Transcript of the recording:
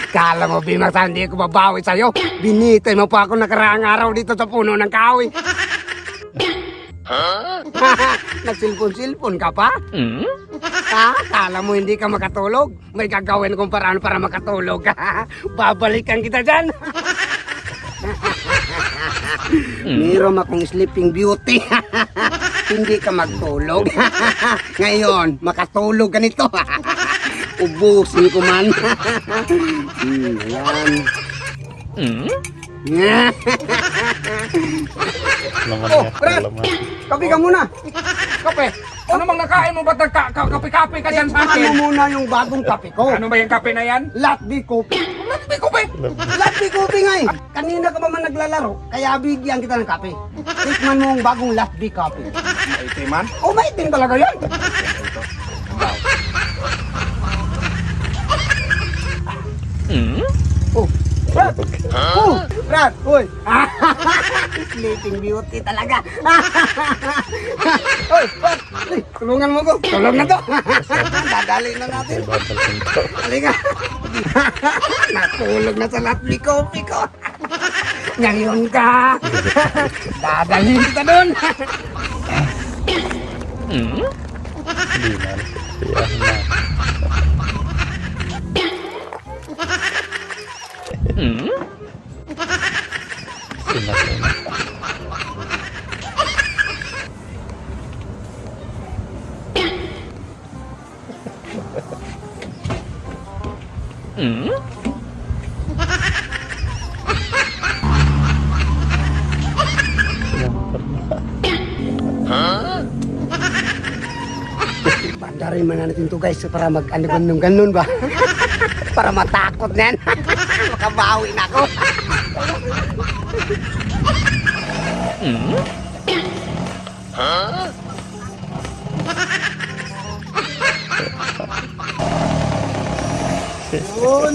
Kala mo, Bimas, hindi ko babawi sa'yo. Binitay mo pa ako nakaraang araw dito sa puno ng kahoy. Nagsilpon-silpon ka pa? Kala mo hindi ka makatulog? May gagawin kong paraan para makatulog. Babalikan kita dyan. Meron akong sleeping beauty. Hindi ka magtulog. Ngayon, makatulog ka nito. Ubusin ko man. Ayan. Oh, Brad! Kape ka muna. Kape? Ano mang nakain mo? Ba't kape-kape ka dyan sa Ano akin? muna yung bagong kape ko? Ano ba yung kape na yan? Latbi Coffee. Latbi kape? Latbi Coffee nga eh. Kanina ka ba man naglalaro? Kaya bigyan kita ng kape. Tikman mo ang bagong Latbi Coffee. Maitiman? Oh, maitim talaga yan. Oh, Brad! Oh, Brad! Uy! Sleeping beauty talaga. Uy, Brad! Uy, tulungan mo ko. Tulong na to. Dadali na natin. Halika. Natulog na sa Latbi Coffee ko. Ngayon ka. Dadalhin kita doon. Hindi na. Tiyahin na. Sinakay na. Bandarin man natin to guys para mag-ganun ba? Para matakot na yan. Makabawi na ako. Yun.